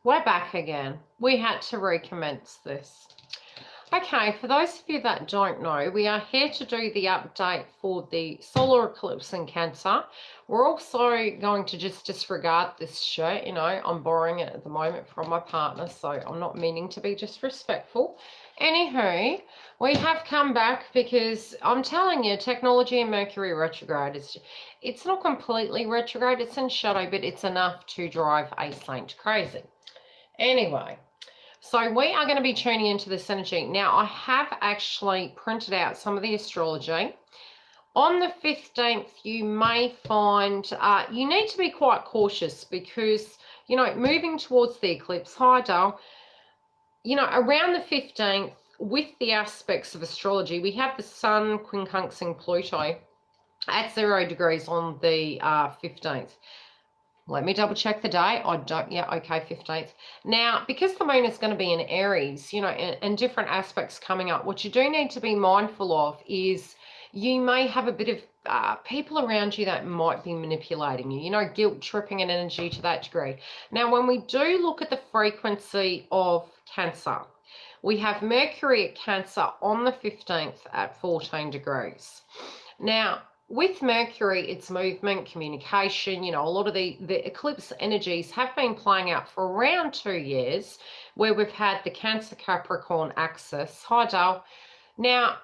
We're back again. We had to recommence this. Okay, for those of you that don't know, we are here to do the update for the solar eclipse in Cancer. We're also going to just disregard this shirt. You know, I'm borrowing it at the moment from my partner, so I'm not meaning to be disrespectful. Anywho, we have come back because I'm telling you, technology and Mercury retrograde, it's not completely retrograde, it's in shadow, but it's enough to drive a saint crazy. Anyway, so we are going to be tuning into this energy. Now, I have actually printed out some of the astrology. On the 15th, you may find you need to be quite cautious because, you know, moving towards the eclipse, hi, Dale, you know, around the 15th, with the aspects of astrology, we have the Sun quincunxing Pluto at 0 degrees on the 15th. Let me double check the day. Okay, 15th. Now, because the moon is going to be in Aries, you know, and different aspects coming up, what you do need to be mindful of is you may have a bit of people around you that might be manipulating you, you know, guilt tripping and energy to that degree. Now, when we do look at the frequency of Cancer, we have Mercury at Cancer on the 15th at 14 degrees. Now, with Mercury, it's movement, communication, you know, a lot of the eclipse energies have been playing out for around 2 years where we've had the Cancer Capricorn axis. Hi, Dale. Now,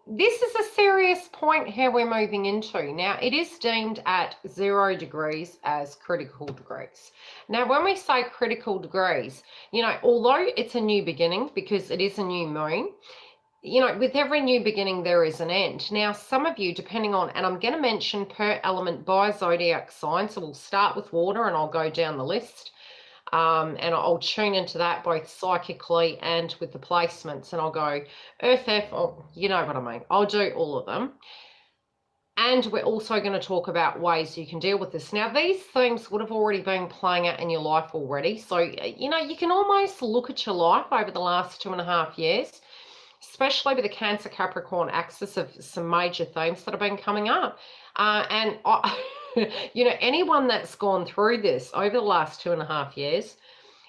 this is a serious point here we're moving into. Now, it is deemed at 0 degrees as critical degrees. Now, when we say critical degrees, you know, although it's a new beginning because it is a new moon, you know, with every new beginning, there is an end. Now, some of you, depending on, and I'm going to mention per element by zodiac sign, so we'll start with water and I'll go down the list. And I'll tune into that both psychically and with the placements. And I'll go Earth, oh, you know what I mean. I'll do all of them. And we're also going to talk about ways you can deal with this. Now, these themes would have already been playing out in your life already. So, you know, you can almost look at your life over the last 2.5 years, especially with the Cancer Capricorn axis of some major themes that have been coming up. You know, anyone that's gone through this over the last 2.5 years,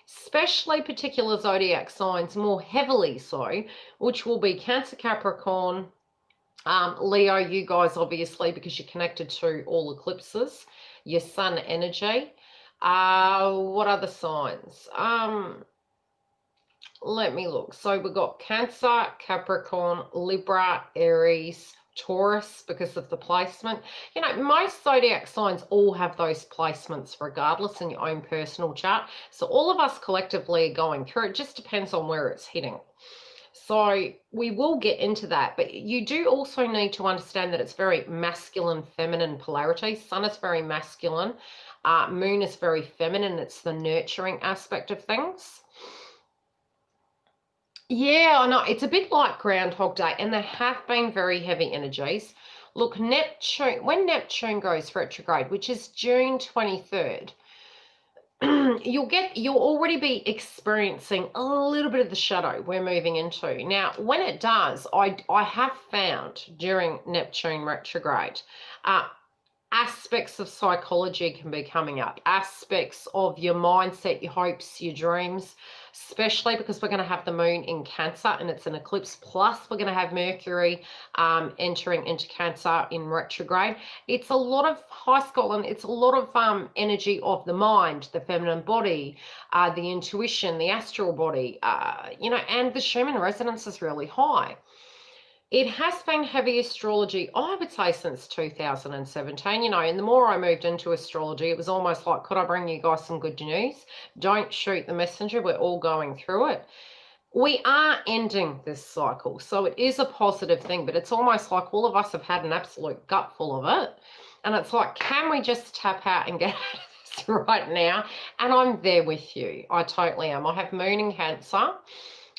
especially particular zodiac signs, more heavily so, which will be Cancer Capricorn, Leo, you guys obviously, because you're connected to all eclipses, your sun energy. What other signs? Let me look. So we've got Cancer, Capricorn, Libra, Aries, Taurus because of the placement. You know, most zodiac signs all have those placements regardless in your own personal chart. So all of us collectively are going through. It just depends on where it's hitting. So we will get into that. But you do also need to understand that it's very masculine, feminine polarity. Sun is very masculine. Moon is very feminine. It's the nurturing aspect of things. Yeah, I know. It's a bit like Groundhog Day, and there have been very heavy energies. Look, Neptune, when Neptune goes retrograde, which is June 23rd, you'll already be experiencing a little bit of the shadow we're moving into. Now, when it does, I have found during Neptune retrograde, aspects of psychology can be coming up, aspects of your mindset, your hopes, your dreams, especially because we're going to have the moon in Cancer and it's an eclipse, plus we're going to have Mercury entering into Cancer in retrograde. It's a lot of high school and it's a lot of energy of the mind, the feminine body, the intuition, the astral body, you know, and the Schumann resonance is really high. It has been heavy astrology, I would say, since 2017, you know, and the more I moved into astrology, it was almost like, could I bring you guys some good news? Don't shoot the messenger. We're all going through it. We are ending this cycle, so it is a positive thing, but it's almost like all of us have had an absolute gutful of it. And it's like, can we just tap out and get out of this right now? And I'm there with you. I totally am. I have moon in Cancer.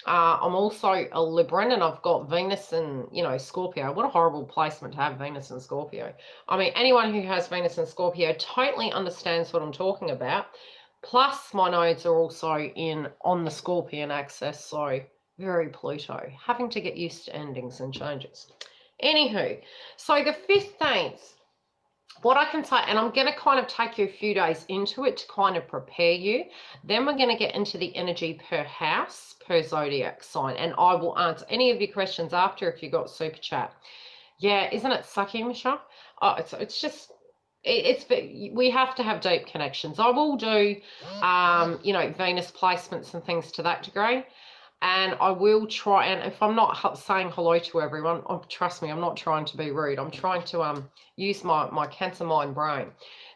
I'm also a Libran and I've got Venus and, you know, Scorpio. What a horrible placement to have Venus and Scorpio. I mean, anyone who has Venus and Scorpio totally understands what I'm talking about. Plus, my nodes are also on the Scorpion axis, so very Pluto. Having to get used to endings and changes. Anywho, so the 15th, what I can say, and I'm going to kind of take you a few days into it to kind of prepare you. Then we're going to get into the energy per house, per zodiac sign, and I will answer any of your questions after if you got super chat. Yeah, isn't it sucky, Michelle? Oh, it's just we have to have deep connections. I will do you know, Venus placements and things to that degree. And I will try, and if I'm not saying hello to everyone, oh, trust me, I'm not trying to be rude. I'm trying to use my Cancer mind brain.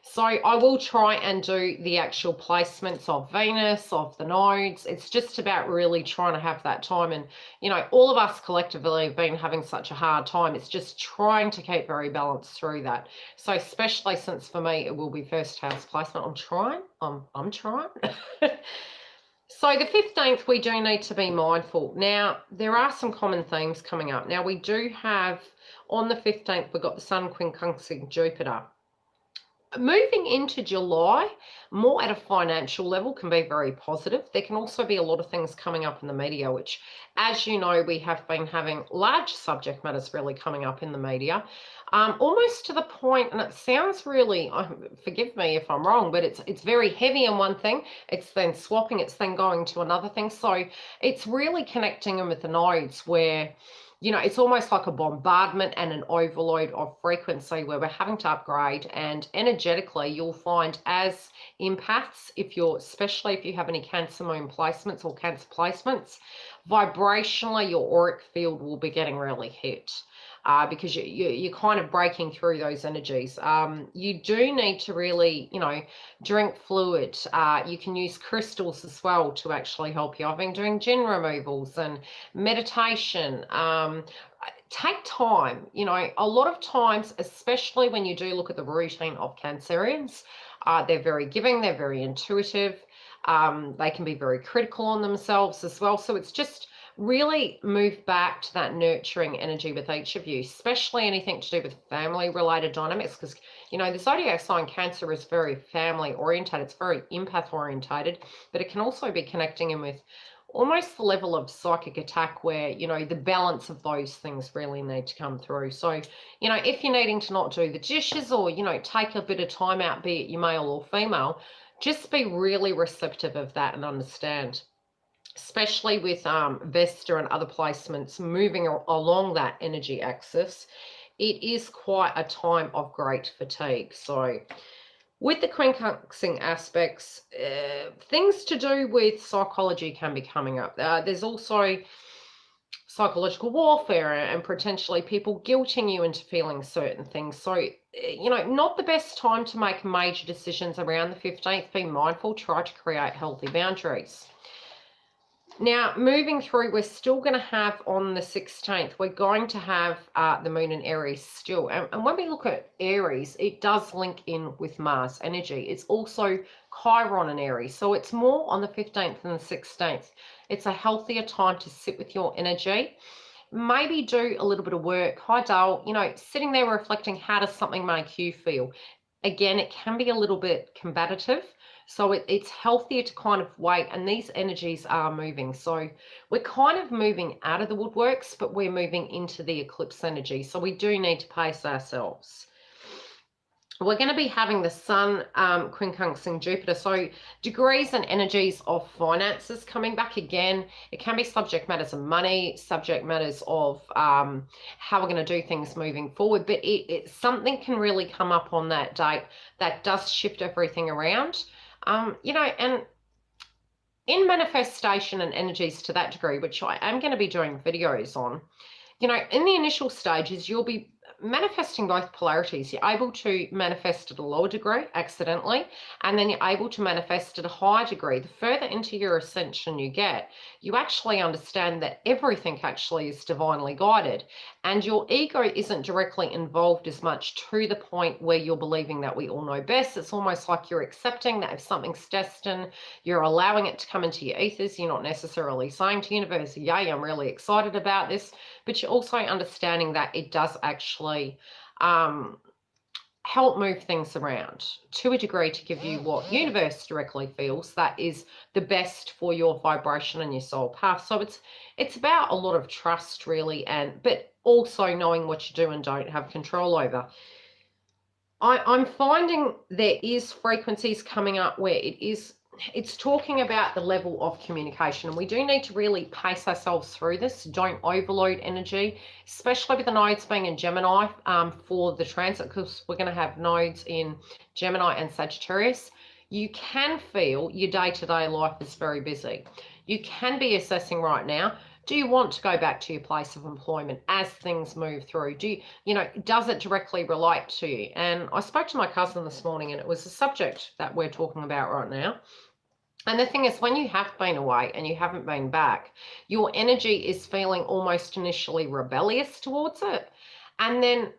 So I will try and do the actual placements of Venus, of the nodes. It's just about really trying to have that time. And, you know, all of us collectively have been having such a hard time. It's just trying to keep very balanced through that. So especially since for me, it will be first house placement. I'm trying. I'm trying. So the 15th, we do need to be mindful. Now, there are some common themes coming up. Now, we do have, on the 15th, we've got the Sun quincunxing Jupiter. Moving into July, more at a financial level, can be very positive. There can also be a lot of things coming up in the media, which, as you know, we have been having large subject matters really coming up in the media. Almost to the point, and it sounds really, forgive me if I'm wrong, but it's very heavy in one thing. It's then swapping, it's then going to another thing. So it's really connecting them with the nodes where, you know, it's almost like a bombardment and an overload of frequency where we're having to upgrade. And energetically, you'll find as empaths, especially if you have any Cancer moon placements or Cancer placements, vibrationally, your auric field will be getting really hit. Because you're kind of breaking through those energies. You do need to really, you know, drink fluid. You can use crystals as well to actually help you. I've been doing gin removals and meditation. Take time. You know, a lot of times, especially when you do look at the routine of Cancerians, they're very giving, they're very intuitive. They can be very critical on themselves as well. So it's just really move back to that nurturing energy with each of you, especially anything to do with family related dynamics, because, you know, the zodiac sign Cancer is very family orientated. It's very empath orientated, but it can also be connecting in with almost the level of psychic attack where, you know, the balance of those things really need to come through. So, you know, if you're needing to not do the dishes or, you know, take a bit of time out, be it you male or female, just be really receptive of that and understand. Especially with Vesta and other placements moving along that energy axis, it is quite a time of great fatigue. So with the quincunxing aspects, things to do with psychology can be coming up. There's also psychological warfare and potentially people guilting you into feeling certain things. So, you know, not the best time to make major decisions around the 15th. Be mindful, try to create healthy boundaries. Now, moving through, we're still going to have on the 16th, we're going to have the moon in Aries still. And when we look at Aries, it does link in with Mars energy. It's also Chiron in Aries. So it's more on the 15th than the 16th. It's a healthier time to sit with your energy. Maybe do a little bit of work. Hi, Dale. You know, sitting there reflecting, how does something make you feel? Again, it can be a little bit combative. So it's healthier to kind of wait, and these energies are moving. So we're kind of moving out of the woodworks, but we're moving into the eclipse energy. So we do need to pace ourselves. We're going to be having the Sun quincunxing Jupiter. So degrees and energies of finances coming back again. It can be subject matters of money, subject matters of how we're going to do things moving forward. But something can really come up on that date that does shift everything around. You know, and in manifestation and energies to that degree, which I am going to be doing videos on, you know, in the initial stages, you'll be manifesting both polarities. You're able to manifest at a lower degree accidentally, and then you're able to manifest at a higher degree. The further into your ascension you get, you actually understand that everything actually is divinely guided, and your ego isn't directly involved as much, to the point where you're believing that we all know best. It's almost like you're accepting that if something's destined, you're allowing it to come into your ethers. You're not necessarily saying to universe, yay, I'm really excited about this, but you're also understanding that it does actually help move things around to a degree to give you what universe directly feels that is the best for your vibration and your soul path. So it's about a lot of trust really, but also knowing what you do and don't have control over. I'm finding there is frequencies coming up where it's talking about the level of communication, and we do need to really pace ourselves through this. Don't overload energy, especially with the nodes being in Gemini for the transit, because we're going to have nodes in Gemini and Sagittarius. You can feel your day-to-day life is very busy. You can be assessing right now, do you want to go back to your place of employment as things move through? Does it directly relate to you? And I spoke to my cousin this morning, and it was a subject that we're talking about right now. And the thing is, when you have been away and you haven't been back, your energy is feeling almost initially rebellious towards it. And then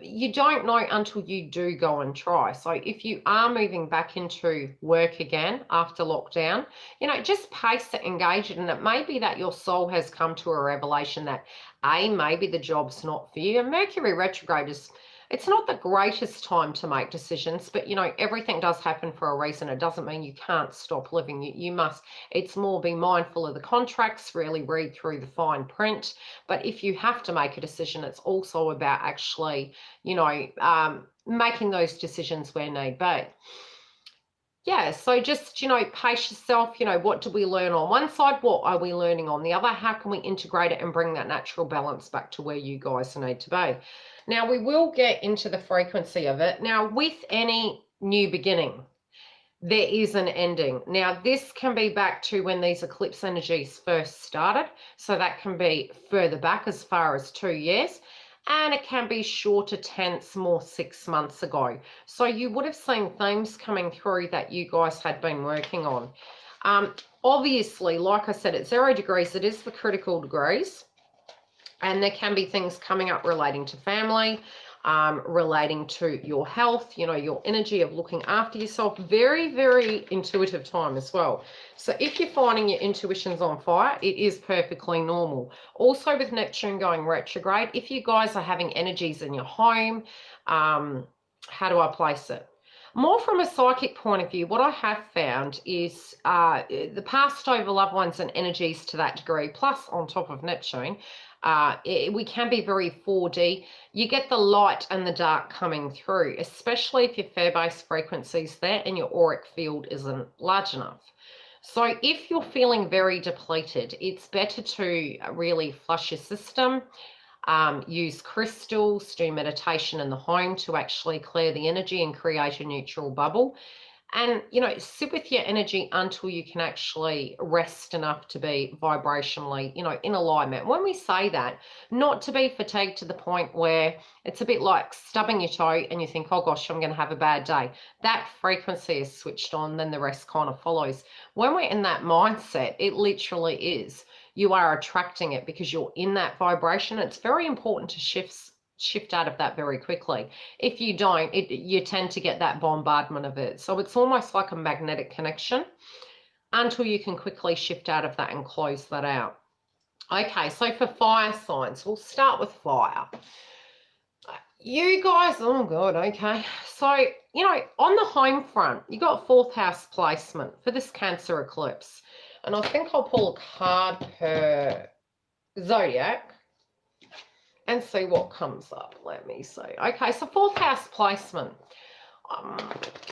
you don't know until you do go and try. So if you are moving back into work again after lockdown, just pace it, engage it. And it may be that your soul has come to a revelation that maybe the job's not for you. And Mercury retrograde it's not the greatest time to make decisions, but everything does happen for a reason. It doesn't mean you can't stop living. You must, it's more be mindful of the contracts, really read through the fine print. But if you have to make a decision, it's also about actually, making those decisions where need be. Yeah, so just, pace yourself. What do we learn on one side? What are we learning on the other? How can we integrate it and bring that natural balance back to where you guys need to be? Now, we will get into the frequency of it. Now, with any new beginning, there is an ending. Now, this can be back to when these eclipse energies first started. So that can be further back as far as 2 years. And it can be shorter, tense, more 6 months ago. So you would have seen themes coming through that you guys had been working on. Obviously, like I said, at 0 degrees, it is the critical degrees. And there can be things coming up relating to family, relating to your health, your energy of looking after yourself. Very, very intuitive time as well. So if you're finding your intuition's on fire, it is perfectly normal. Also with Neptune going retrograde, if you guys are having energies in your home, how do I place it? More from a psychic point of view, what I have found is the past over loved ones and energies to that degree, plus on top of Neptune, we can be very 4D. You get the light and the dark coming through, especially if your fair-based frequency's there and your auric field isn't large enough. So if you're feeling very depleted, it's better to really flush your system, use crystals, do meditation in the home to actually clear the energy and create a neutral bubble. And, sit with your energy until you can actually rest enough to be vibrationally, in alignment. When we say that, not to be fatigued to the point where it's a bit like stubbing your toe and you think, oh gosh, I'm going to have a bad day. That frequency is switched on, then the rest kind of follows. When we're in that mindset, it literally is. You are attracting it because you're in that vibration. It's very important to shift out of that very quickly. If you don't, you tend to get that bombardment of it. So it's almost like a magnetic connection until you can quickly shift out of that and close that out. Okay, so for fire signs, we'll start with fire. You guys, oh God, okay. So, on the home front, you got 4th house placement for this Cancer eclipse. And I think I'll pull a card per Zodiac and see what comes up. Let me see. Okay, so 4th house placement.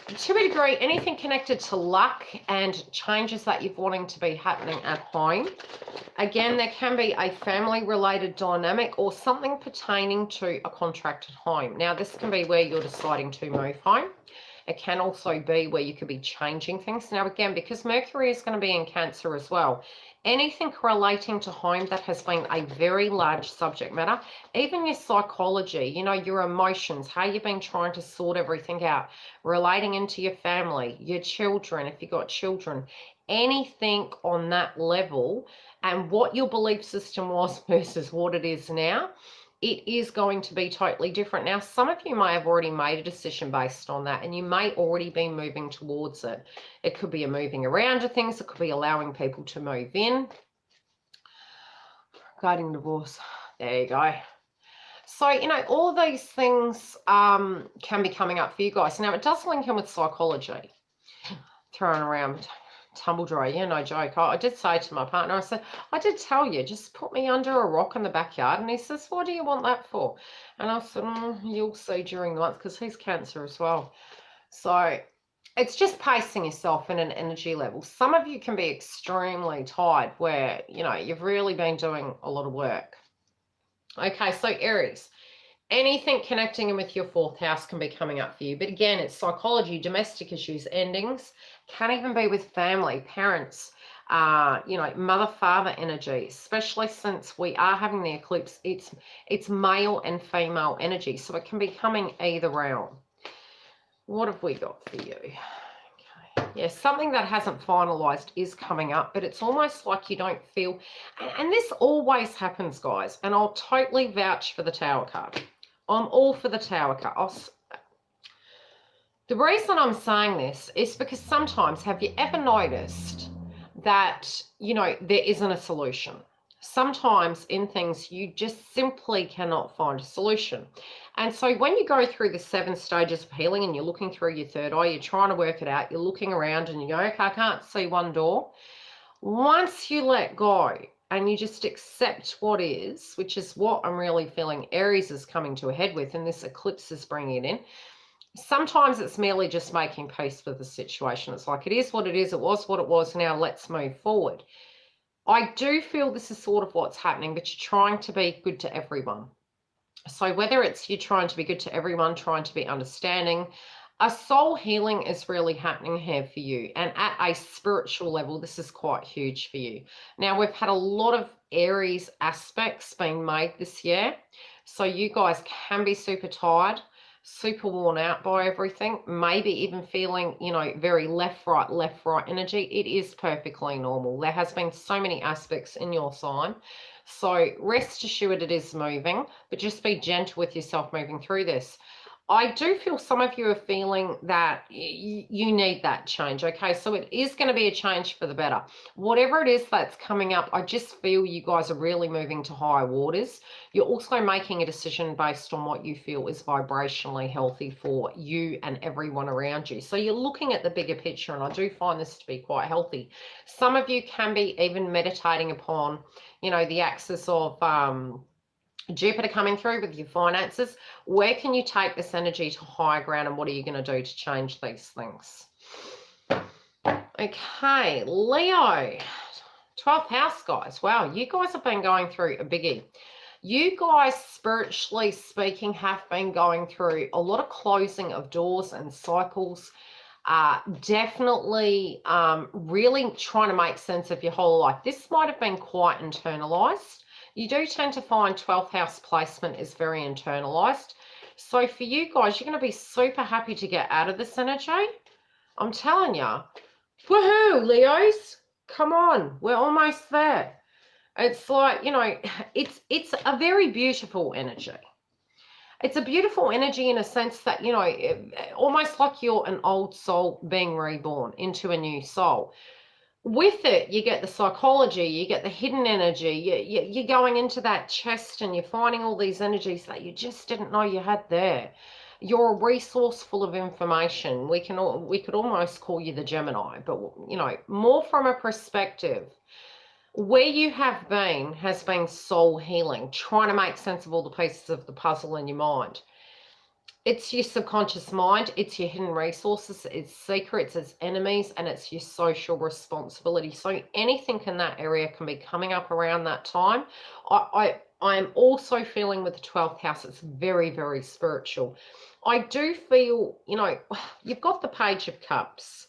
To a degree, anything connected to luck and changes that you're wanting to be happening at home. Again, there can be a family-related dynamic or something pertaining to a contracted home. Now, this can be where you're deciding to move home. It can also be where you could be changing things. Now, again, because Mercury is going to be in Cancer as well, anything relating to home that has been a very large subject matter, even your psychology, your emotions, how you've been trying to sort everything out, relating into your family, your children, if you've got children, anything on that level, and what your belief system was versus what it is now, it is going to be totally different. Now, some of you may have already made a decision based on that, and you may already be moving towards it. It could be a moving around of things. It could be allowing people to move in. Regarding divorce, there you go. So, all these things can be coming up for you guys. Now, it does link in with psychology. Thrown around tumble dry. Yeah, no joke. I did say to my partner, I said, I did tell you, just put me under a rock in the backyard. And he says, what do you want that for? And I said, you'll see during the month, because he's Cancer as well. So it's just pacing yourself in an energy level. Some of you can be extremely tired where, you know, you've really been doing a lot of work. Okay, so Aries, anything connecting in with your 4th house can be coming up for you. But again, it's psychology, domestic issues, endings. Can even be with family, parents, you know, mother, father energy, especially since we are having the eclipse. It's male and female energy, so it can be coming either realm. What have we got for you? Okay. Yeah, something that hasn't finalized is coming up, but it's almost like you don't feel, and this always happens, guys, and I'll totally vouch for the Tower card. I'm all for the Tower card. The reason I'm saying this is because sometimes, have you ever noticed that, you know, there isn't a solution? Sometimes in things you just simply cannot find a solution. And so when you go through the 7 stages of healing and you're looking through your 3rd eye, you're trying to work it out, you're looking around and you go, okay, I can't see one door. Once you let go and you just accept what is, which is what I'm really feeling Aries is coming to a head with, and this eclipse is bringing it in. Sometimes it's merely just making peace with the situation. It's like, it is what it is, it was what it was, now let's move forward. I do feel this is sort of what's happening, but you're trying to be good to everyone. So whether it's you're trying to be good to everyone, trying to be understanding, a soul healing is really happening here for you. And at a spiritual level, this is quite huge for you. Now, we've had a lot of Aries aspects being made this year. So you guys can be super tired, super worn out by everything, maybe even feeling, you know, very left, right energy. It is perfectly normal. There has been so many aspects in your sign. So rest assured it is moving, but just be gentle with yourself moving through this. I do feel some of you are feeling that you need that change, okay? So it is going to be a change for the better. Whatever it is that's coming up, I just feel you guys are really moving to higher waters. You're also making a decision based on what you feel is vibrationally healthy for you and everyone around you. So you're looking at the bigger picture, and I do find this to be quite healthy. Some of you can be even meditating upon, you know, the axis of Jupiter coming through with your finances. Where can you take this energy to higher ground, and what are you going to do to change these things? Okay, Leo, 12th house, guys. Wow, you guys have been going through a biggie. You guys, spiritually speaking, have been going through a lot of closing of doors and cycles. Definitely really trying to make sense of your whole life. This might have been quite internalized. You do tend to find 12th house placement is very internalized. So for you guys, you're going to be super happy to get out of this energy. I'm telling you. Woohoo, Leos. Come on. We're almost there. It's like, you know, it's a very beautiful energy. It's a beautiful energy in a sense that, you know, almost like you're an old soul being reborn into a new soul. With it, you get the psychology, you get the hidden energy, you're going into that chest and you're finding all these energies that you just didn't know you had there. You're a resource full of information. We could almost call you the Gemini, but, you know, more from a perspective. Where you have been has been soul healing, trying to make sense of all the pieces of the puzzle in your mind. It's your subconscious mind, it's your hidden resources, it's secrets, it's enemies, and it's your social responsibility. So anything in that area can be coming up around that time. I am also feeling with the 12th house, it's very, very spiritual. I do feel, you know, you've got the Page of Cups.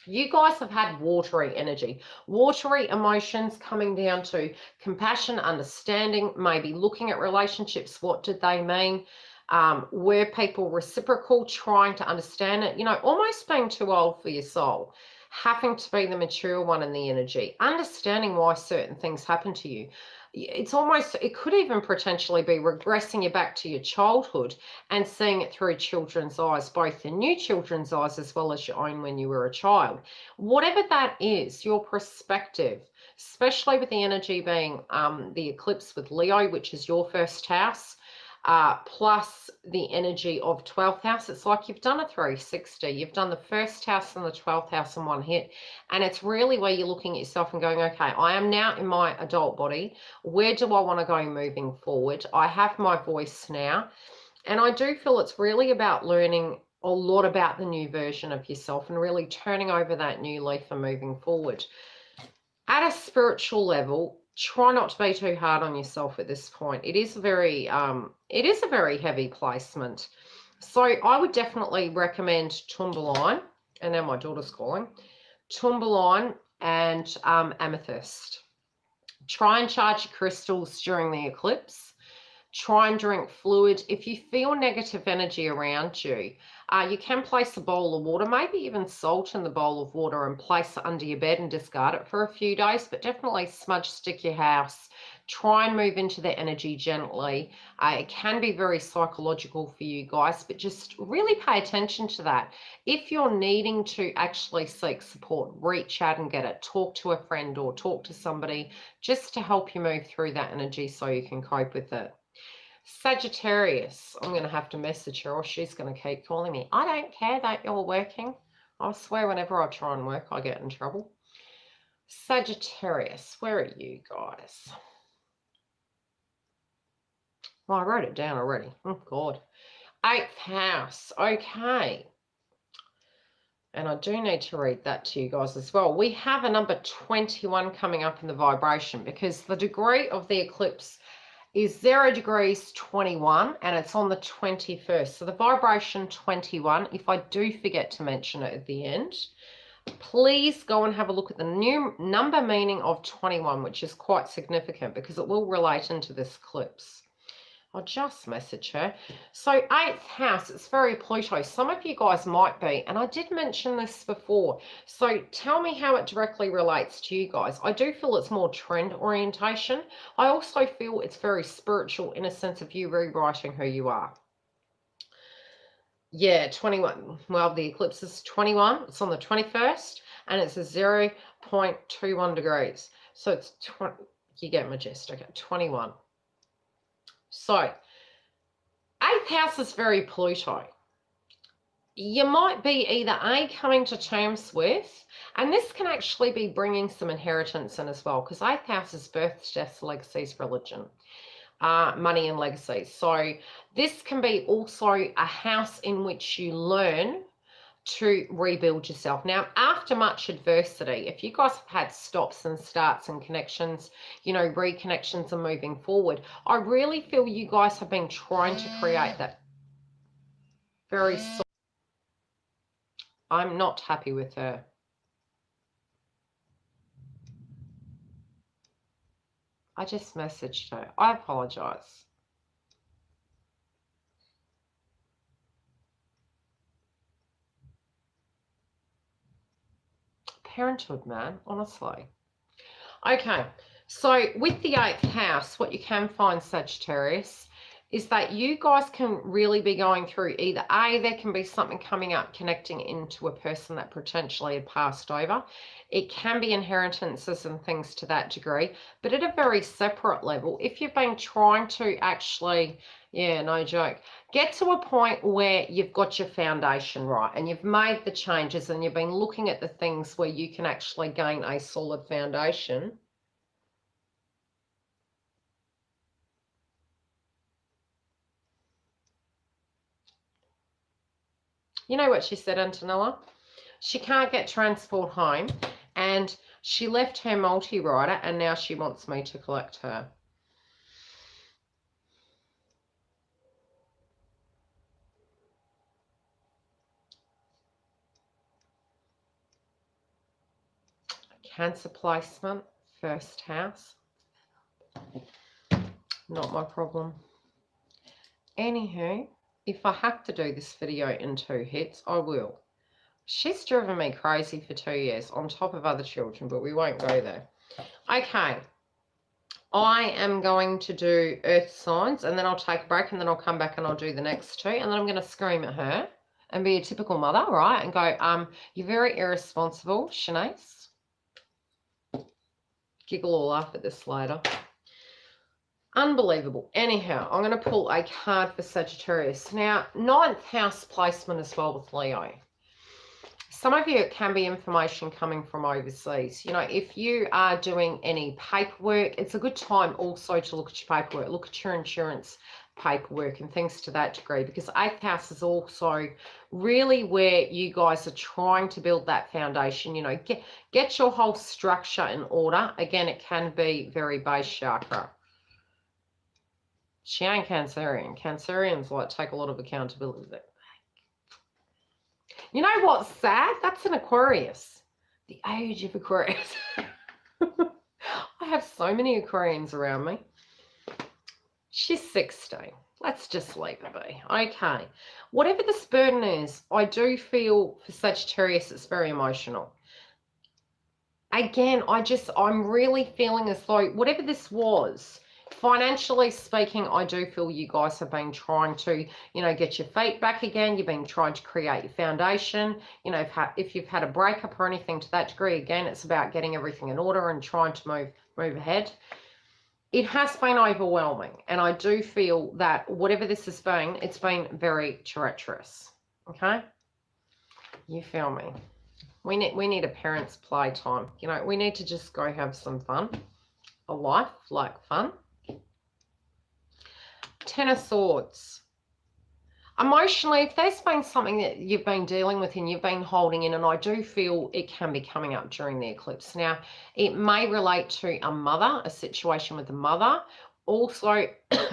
You guys have had watery energy, watery emotions coming down to compassion, understanding, maybe looking at relationships. What did they mean? Were people reciprocal, trying to understand it, you know, almost being too old for your soul, having to be the mature one in the energy, understanding why certain things happen to you. It's almost, it could even potentially be regressing you back to your childhood and seeing it through children's eyes, both the new children's eyes as well as your own when you were a child. Whatever that is, your perspective, especially with the energy being the eclipse with Leo, which is your first house, plus the energy of 12th house. It's like you've done a 360. You've done the first house and the 12th house in one hit. And it's really where you're looking at yourself and going, okay, I am now in my adult body. Where do I want to go moving forward? I have my voice now. And I do feel it's really about learning a lot about the new version of yourself and really turning over that new leaf and moving forward. At a spiritual level, try not to be too hard on yourself at this point. It is a very heavy placement. So I would definitely recommend tourmaline, and now my daughter's calling, tourmaline and amethyst. Try and charge your crystals during the eclipse. Try and drink fluid. If you feel negative energy around you, you can place a bowl of water, maybe even salt in the bowl of water, and place it under your bed and discard it for a few days, but definitely smudge stick your house. Try and move into the energy gently. It can be very psychological for you guys, but just really pay attention to that. If you're needing to actually seek support, reach out and get it. Talk to a friend or talk to somebody just to help you move through that energy so you can cope with it. Sagittarius, I'm going to have to message her or she's going to keep calling me. I don't care that you're working. I swear whenever I try and work, I get in trouble. Sagittarius, where are you guys? Well, I wrote it down already. Oh, God. 8th house. Okay. And I do need to read that to you guys as well. We have a number 21 coming up in the vibration because the degree of the eclipse is 0 degrees 21 and it's on the 21st. So the vibration 21, if I do forget to mention it at the end, please go and have a look at the new number meaning of 21, which is quite significant because it will relate into this eclipse. I'll just message her. So 8th house, it's very Pluto. Some of you guys might be, and I did mention this before. So tell me how it directly relates to you guys. I do feel it's more trend orientation. I also feel it's very spiritual in a sense of you rewriting who you are. Yeah, 21. Well, the eclipse is 21. It's on the 21st, and it's a 0.21 degrees. So it's, you get my gist. Okay, 21. So, 8th house is very Pluto. You might be either A, coming to terms with, and this can actually be bringing some inheritance in as well, because 8th house is births, deaths, legacies, religion, money and legacies. So this can be also a house in which you learn to rebuild yourself. Now, after much adversity, if you guys have had stops and starts and connections, you know, reconnections and moving forward, I really feel you guys have been trying to create that very soft. I'm not happy with her. I just messaged her. I apologize. Parenthood, man, honestly. Okay, so with the 8th house, what you can find, Sagittarius, is that you guys can really be going through either A, there can be something coming up connecting into a person that potentially had passed over. It can be inheritances and things to that degree, but at a very separate level, if you've been trying to actually, yeah, no joke, get to a point where you've got your foundation right and you've made the changes and you've been looking at the things where you can actually gain a solid foundation. You know what she said, Antonella? She can't get transport home and she left her multi-rider and now she wants me to collect her. Cancer placement, 1st house. Not my problem. Anywho, if I have to do this video in 2 hits, I will. She's driven me crazy for 2 years on top of other children, but we won't go there. Okay. I am going to do earth signs and then I'll take a break and then I'll come back and I'll do the next 2 and then I'm going to scream at her and be a typical mother, right? And go, you're very irresponsible, Shanice. Giggle or laugh at this later. Unbelievable. Anyhow, I'm going to pull a card for Sagittarius. Now, 9th house placement as well with Leo. Some of you, it can be information coming from overseas. You know, if you are doing any paperwork, it's a good time also to look at your paperwork, look at your insurance paperwork and things to that degree, because 8th house is also really where you guys are trying to build that foundation. You know, get your whole structure in order. Again, it can be very base chakra. She ain't Cancerian. Cancerians like take a lot of accountability. You know what's sad? That's an Aquarius. The age of Aquarius. I have so many Aquarians around me. She's 60. Let's just leave it be. Okay. Whatever this burden is, I do feel for Sagittarius it's very emotional. Again, I'm really feeling as though whatever this was, financially speaking, I do feel you guys have been trying to, you know, get your feet back again. You've been trying to create your foundation. You know, if you've had a breakup or anything to that degree, again, it's about getting everything in order and trying to move ahead. It has been overwhelming, and I do feel that whatever this has been, it's been very treacherous. Okay? You feel me? We need a parent's playtime. You know, we need to just go have some fun. A life like fun. 10 of Swords. Emotionally, if there's been something that you've been dealing with and you've been holding in, and I do feel it can be coming up during the eclipse. Now, it may relate to a mother, a situation with a mother, also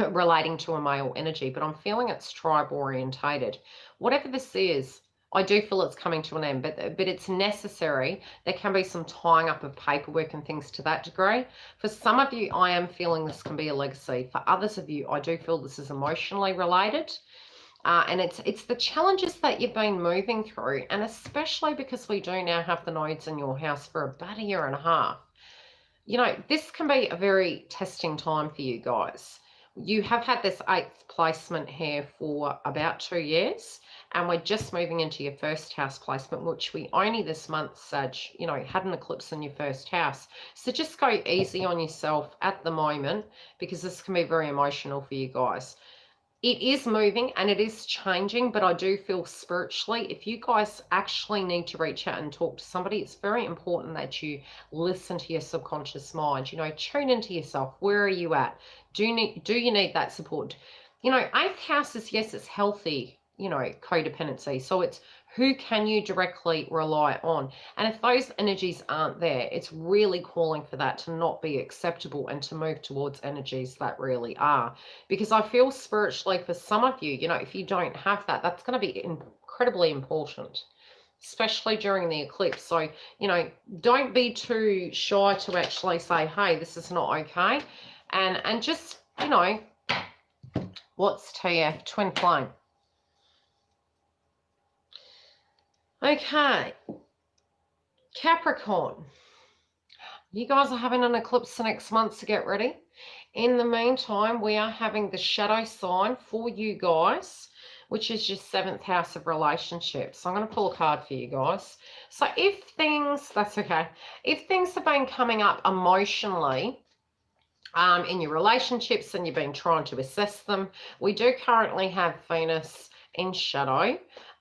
relating to a male energy, but I'm feeling it's tribe orientated. Whatever this is, I do feel it's coming to an end, but it's necessary. There can be some tying up of paperwork and things to that degree. For some of you, I am feeling this can be a legacy. For others of you, I do feel this is emotionally related. And it's the challenges that you've been moving through, and especially because we do now have the nodes in your house for about a year and a half. You know, this can be a very testing time for you guys. You have had this 8th placement here for about 2 years, and we're just moving into your 1st house placement, which we only this month, Sag, you know, had an eclipse in your 1st house. So just go easy on yourself at the moment, because this can be very emotional for you guys. It is moving and it is changing, but I do feel spiritually, if you guys actually need to reach out and talk to somebody, it's very important that you listen to your subconscious mind. You know, tune into yourself. Where are you at? Do you need that support? You know, 8th house is, yes, it's healthy, you know, codependency. So it's who can you directly rely on? And if those energies aren't there, it's really calling for that to not be acceptable and to move towards energies that really are. Because I feel spiritually for some of you, you know, if you don't have that, that's going to be incredibly important, especially during the eclipse. So, you know, don't be too shy to actually say, hey, this is not okay. And just, you know, what's TF? Twin flame. Okay, Capricorn, you guys are having an eclipse next month, so get ready. In the meantime, we are having the shadow sign for you guys, which is your 7th house of relationships. So I'm going to pull a card for you guys. So if things, that's okay, if things have been coming up emotionally in your relationships and you've been trying to assess them, we do currently have Venus in shadow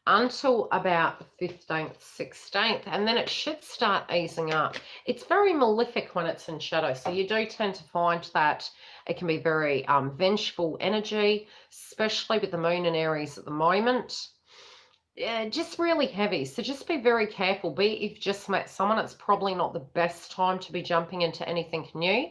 until about the 15th, 16th, and then it should start easing up. It's very malefic when it's in shadow, so you do tend to find that it can be very vengeful energy, especially with the moon in Aries at the moment. Yeah, just really heavy, so just be very careful. Be if you've just met someone, it's probably not the best time to be jumping into anything new.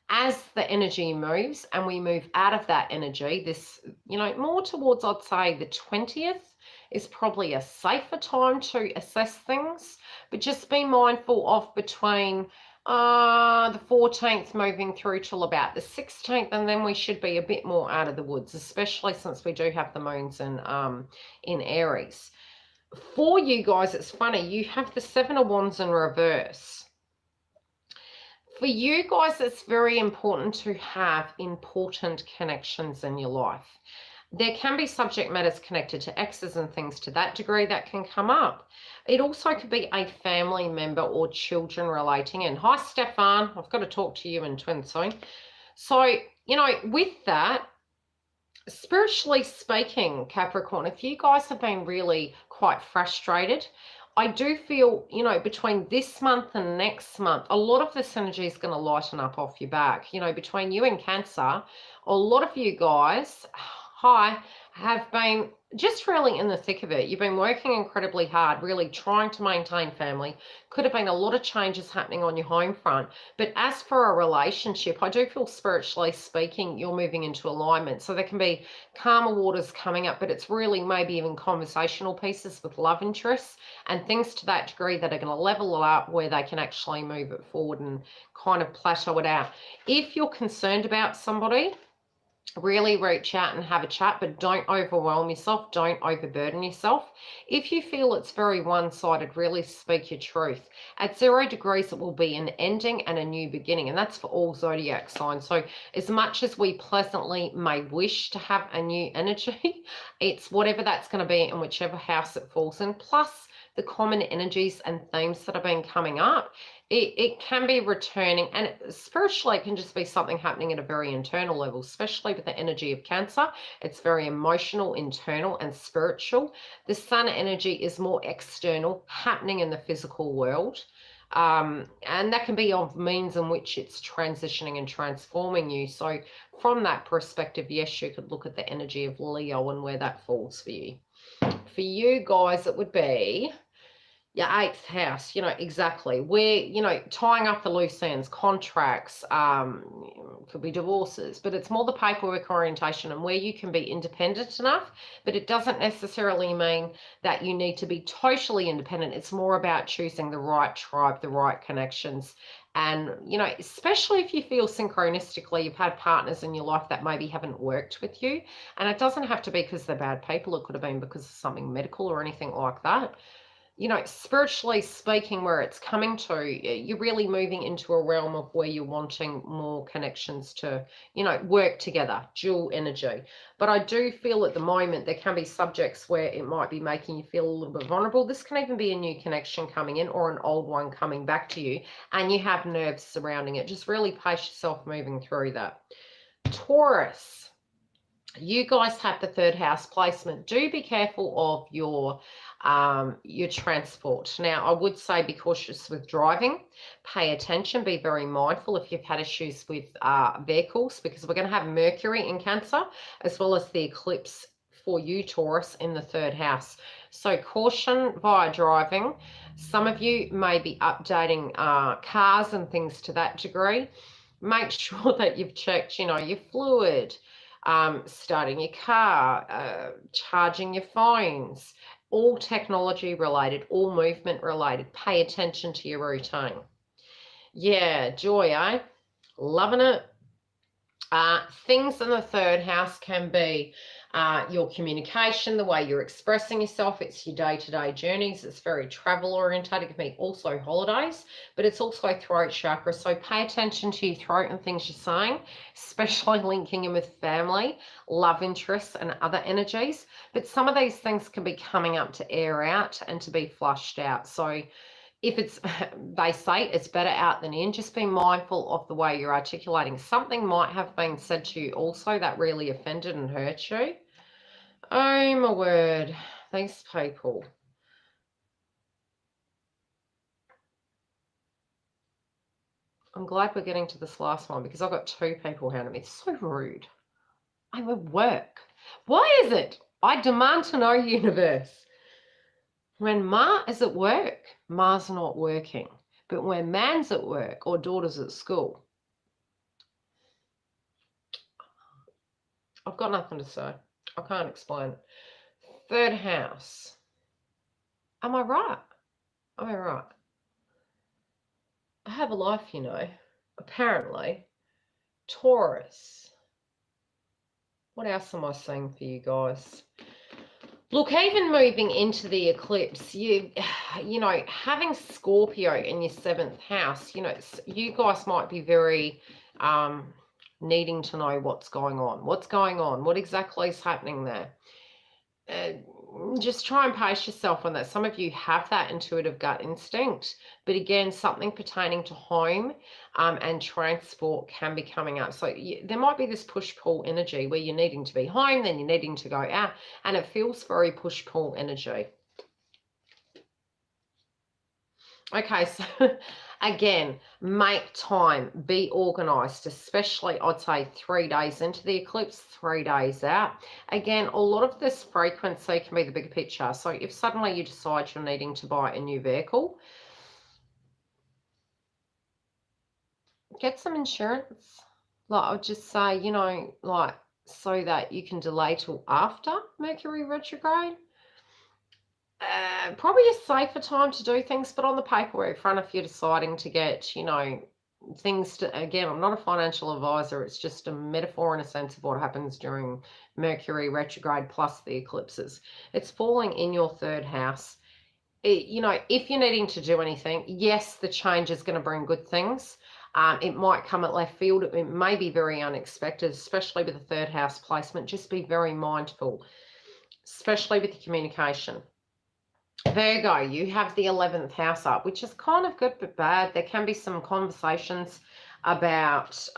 As the energy moves and we move out of that energy, this, you know, more towards, I'd say, the 20th is probably a safer time to assess things, but just be mindful of between the 14th moving through till about the 16th, and then we should be a bit more out of the woods, especially since we do have the moons in Aries. For you guys, it's funny, you have the 7 of Wands in reverse. For you guys, it's very important to have important connections in your life. There can be subject matters connected to exes and things to that degree that can come up. It also could be a family member or children relating in. Hi, Stefan. I've got to talk to you in twin soon. So you know, with that, spiritually speaking, Capricorn, if you guys have been really quite frustrated, I do feel, you know, between this month and next month, a lot of this energy is going to lighten up off your back. You know, between you and Cancer, a lot of you guys, hi, have been just really in the thick of it. You've been working incredibly hard, really trying to maintain family. Could have been a lot of changes happening on your home front. But as for a relationship, I do feel spiritually speaking, you're moving into alignment. So there can be calmer waters coming up, but it's really maybe even conversational pieces with love interests and things to that degree that are going to level it up where they can actually move it forward and kind of plateau it out. If you're concerned about somebody, really reach out and have a chat, but don't overwhelm yourself. Don't overburden yourself. If you feel it's very one-sided, really speak your truth. At 0 degrees, it will be an ending and a new beginning, and that's for all zodiac signs. So as much as we pleasantly may wish to have a new energy, it's whatever that's going to be in whichever house it falls in, plus the common energies and themes that have been coming up. It can be returning, and spiritually it can just be something happening at a very internal level, especially with the energy of Cancer. It's very emotional, internal, and spiritual. The Sun energy is more external, happening in the physical world. And that can be of means in which it's transitioning and transforming you. So from that perspective, yes, you could look at the energy of Leo and where that falls for you. For you guys, it would be your 8th house, you know, exactly. Where, you know, tying up the loose ends, contracts, could be divorces, but it's more the paperwork orientation and where you can be independent enough, but it doesn't necessarily mean that you need to be totally independent. It's more about choosing the right tribe, the right connections. And, you know, especially if you feel synchronistically you've had partners in your life that maybe haven't worked with you. And it doesn't have to be because they're bad people. It could have been because of something medical or anything like that. You know, spiritually speaking, where it's coming to, you're really moving into a realm of where you're wanting more connections to, you know, work together, dual energy. But I do feel at the moment there can be subjects where it might be making you feel a little bit vulnerable. This can even be a new connection coming in or an old one coming back to you, and you have nerves surrounding it. Just really pace yourself moving through that. Taurus, you guys have the 3rd house placement. Do be careful of your transport. Now, I would say be cautious with driving. Pay attention. Be very mindful if you've had issues with vehicles, because we're going to have Mercury in Cancer as well as the eclipse for you, Taurus, in the 3rd house. So caution via driving. Some of you may be updating cars and things to that degree. Make sure that you've checked, you know, your fluid, starting your car, charging your phones, all technology related, all movement related. Pay attention to your routine. Yeah, joy, eh? Loving it. Things in the 3rd house can be your communication, the way you're expressing yourself. It's your day-to-day journeys. It's very travel oriented. It can be also holidays, but it's also throat chakra. So pay attention to your throat and things you're saying, especially linking in with family, love interests, and other energies. But some of these things can be coming up to air out and to be flushed out. So if it's, they say it's better out than in, just be mindful of the way you're articulating. Something might have been said to you also that really offended and hurt you. Oh my word, these people. I'm glad we're getting to this last one because I've got 2 people handing me. It's so rude. I'm at work. Why is it? I demand to know, universe. When Ma is at work, Ma's not working. But when man's at work or daughter's at school, I've got nothing to say. I can't explain it. 3rd house. Am I right? Am I right? I have a life, you know, apparently. Taurus. What else am I saying for you guys? Look, even moving into the eclipse, you know, having Scorpio in your 7th house, you know, you guys might be very needing to know what's going on. What's going on? What exactly is happening there? just try and pace yourself on that. Some of you have that intuitive gut instinct, but again, something pertaining to home and transport can be coming up. So there might be this push-pull energy where you're needing to be home, then you're needing to go out, and it feels very push-pull energy. Okay, so again, make time, be organized, especially I'd say 3 days into the eclipse, 3 days out. Again, a lot of this frequency can be the bigger picture. So if suddenly you decide you're needing to buy a new vehicle, get some insurance. Like I'll just say, you know, like so that you can delay till after Mercury retrograde. Probably a safer time to do things, but on the paperwork front, if you're deciding to get, you know, things to, again, I'm not a financial advisor, it's just a metaphor in a sense of what happens during Mercury retrograde plus the eclipses. It's falling in your third house. You know, if you're needing to do anything, yes, the change is going to bring good things. It might come at left field. It may be very unexpected, especially with the third house placement. Just be very mindful, especially with the communication. Virgo, you have the 11th house up, which is kind of good but bad. There can be some conversations about,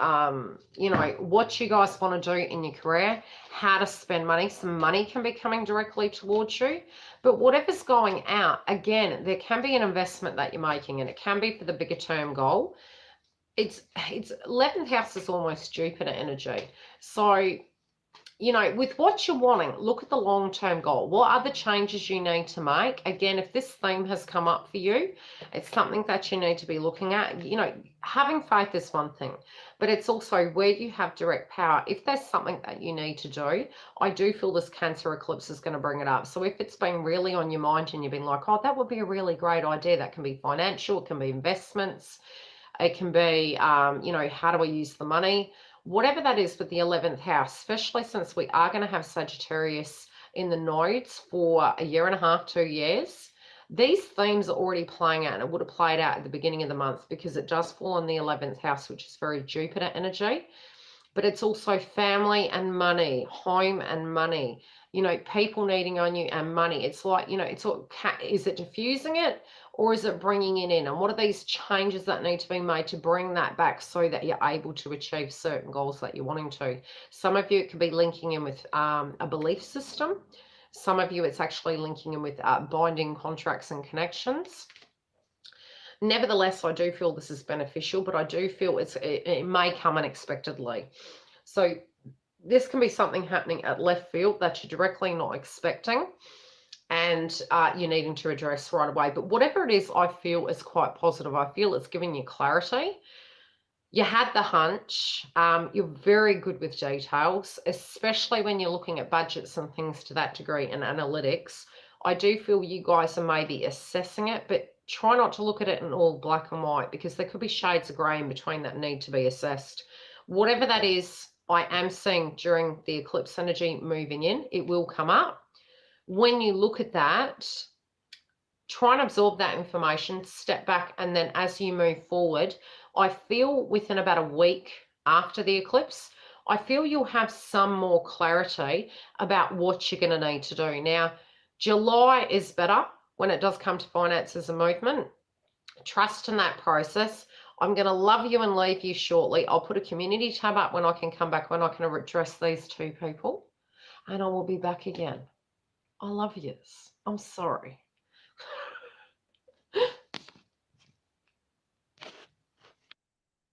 you know, what you guys want to do in your career, how to spend money. Some money can be coming directly towards you, but whatever's going out, again, there can be an investment that you're making, and it can be for the bigger term goal. It's 11th house is almost Jupiter energy. So, you know, with what you're wanting, look at the long-term goal. What are the changes you need to make? Again, if this theme has come up for you, it's something that you need to be looking at. You know, having faith is one thing, but it's also where you have direct power. If there's something that you need to do, I do feel this Cancer eclipse is going to bring it up. So if it's been really on your mind and you've been like, oh, that would be a really great idea. That can be financial, it can be investments, it can be, you know, how do I use the money? Whatever that is with the 11th house, especially since we are going to have Sagittarius in the nodes for 1.5 years, 2 years, these themes are already playing out, and it would have played out at the beginning of the month because it does fall in the 11th house, which is very Jupiter energy. But it's also family and money, home and money, you know, people needing on you and money. It's like, you know, it's all, is it diffusing it or is it bringing it in? And what are these changes that need to be made to bring that back so that you're able to achieve certain goals that you're wanting to? Some of you, it could be linking in with a belief system. Some of you, it's actually linking in with binding contracts and connections. Nevertheless, I do feel this is beneficial, but I do feel it may come unexpectedly. So this can be something happening at left field that you're directly not expecting, and you're needing to address right away. But whatever it is, I feel is quite positive. I feel it's giving you clarity. You had the hunch. You're very good with details, especially when you're looking at budgets and things to that degree and analytics. I do feel you guys are maybe assessing it, but try not to look at it in all black and white because there could be shades of grey in between that need to be assessed. Whatever that is, I am seeing during the eclipse energy moving in, it will come up. When you look at that, try and absorb that information, step back, and then as you move forward, I feel within about a week after the eclipse, I feel you'll have some more clarity about what you're going to need to do. Now, July is better when it does come to finances and movement. Trust in that process. I'm going to love you and leave you shortly. I'll put a community tab up when I can come back, when I can address these two people, and I will be back again. I love yous. I'm sorry.